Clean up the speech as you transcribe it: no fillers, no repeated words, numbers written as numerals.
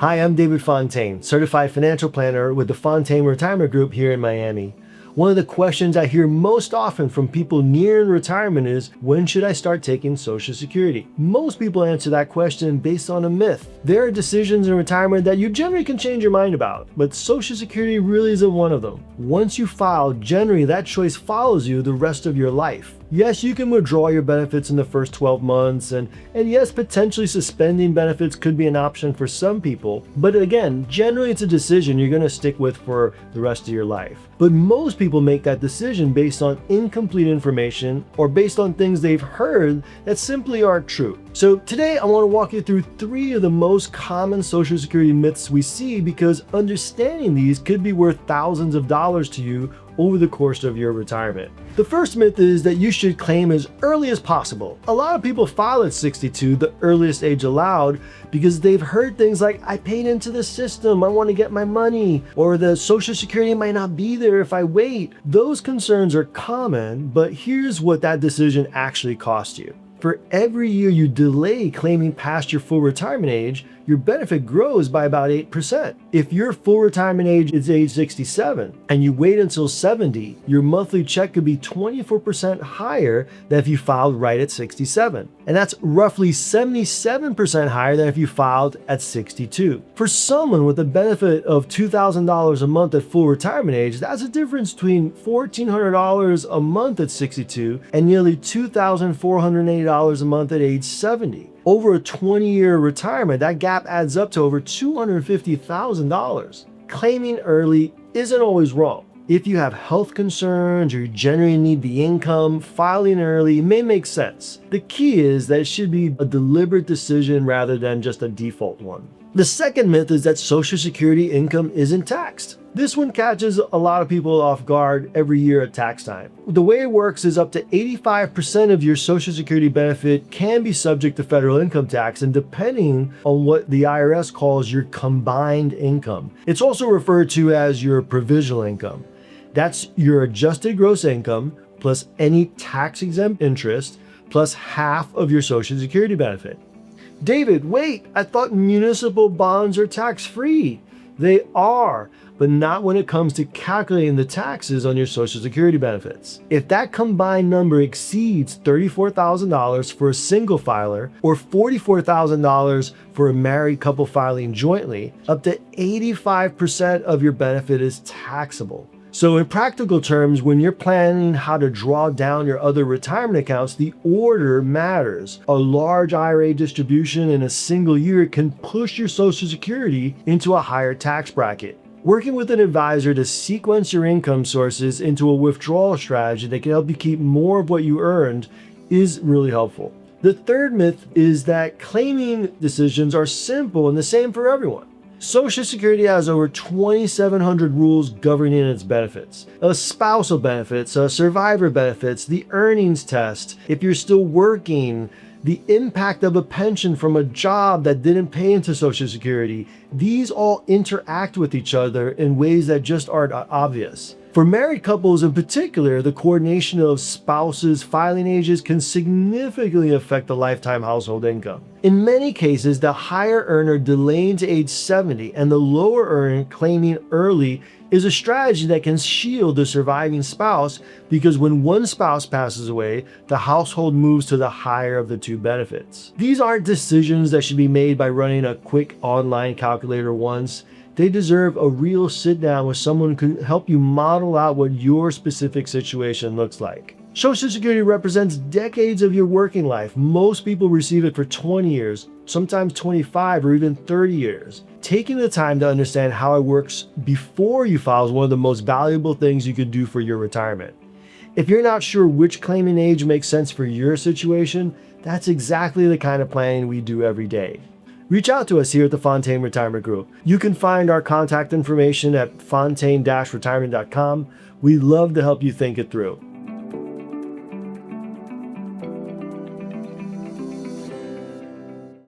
Hi, I'm David Fontaine, certified financial planner with the Fontaine Retirement Group here in Miami. One of the questions I hear most often from people nearing retirement is, when should I start taking Social Security? Most people answer that question based on a myth. There are decisions in retirement that you generally can change your mind about, but Social Security really isn't one of them. Once you file, generally that choice follows you the rest of your life. Yes, you can withdraw your benefits in the first 12 months, and yes, potentially suspending benefits could be an option for some people, but again, generally it's a decision you're going to stick with for the rest of your life. But most people make that decision based on incomplete information or based on things they've heard that simply aren't true. So today I want to walk you through 3 of the most common Social Security myths we see, because understanding these could be worth thousands of dollars to you over the course of your retirement. The first myth is that you should claim as early as possible. A lot of people file at 62, the earliest age allowed, because they've heard things like, I paid into the system, I want to get my money, or the Social Security might not be there if I wait. Those concerns are common, but here's what that decision actually cost you. For every year you delay claiming past your full retirement age, your benefit grows by about 8%. If your full retirement age is age 67 and you wait until 70, your monthly check could be 24% higher than if you filed right at 67. And that's roughly 77% higher than if you filed at 62. For someone with a benefit of $2,000 a month at full retirement age, that's a difference between $1,400 a month at 62 and nearly $2,480 a month at age 70. Over a 20-year retirement, that gap adds up to over $250,000. Claiming early isn't always wrong. If you have health concerns or you generally need the income, filing early may make sense. The key is that it should be a deliberate decision rather than just a default one. The second myth is that Social Security income isn't taxed. This one catches a lot of people off guard every year at tax time. The way it works is up to 85% of your Social Security benefit can be subject to federal income tax, and depending on what the IRS calls your combined income. It's also referred to as your provisional income. That's your adjusted gross income plus any tax-exempt interest plus half of your Social Security benefit. David, wait, I thought municipal bonds are tax-free. They are, but not when it comes to calculating the taxes on your Social Security benefits. If that combined number exceeds $34,000 for a single filer or $44,000 for a married couple filing jointly, up to 85% of your benefit is taxable. So in practical terms, when you're planning how to draw down your other retirement accounts, the order matters. A large IRA distribution in a single year can push your Social Security into a higher tax bracket. Working with an advisor to sequence your income sources into a withdrawal strategy that can help you keep more of what you earned is really helpful. The third myth is that claiming decisions are simple and the same for everyone. Social Security has over 2,700 rules governing its benefits. Spousal benefits, survivor benefits, the earnings test, if you're still working, the impact of a pension from a job that didn't pay into Social Security. These all interact with each other in ways that just aren't obvious. For married couples in particular, the coordination of spouses' filing ages can significantly affect the lifetime household income. In many cases, the higher earner delaying to age 70 and the lower earner claiming early is a strategy that can shield the surviving spouse, because when one spouse passes away, the household moves to the higher of the two benefits. These aren't decisions that should be made by running a quick online calculator once. They deserve a real sit down with someone who can help you model out what your specific situation looks like. Social Security represents decades of your working life. Most people receive it for 20 years, sometimes 25 or even 30 years. Taking the time to understand how it works before you file is one of the most valuable things you could do for your retirement. If you're not sure which claiming age makes sense for your situation, that's exactly the kind of planning we do every day. Reach out to us here at the Fontaine Retirement Group. You can find our contact information at fontaine-retirement.com. We'd love to help you think it through.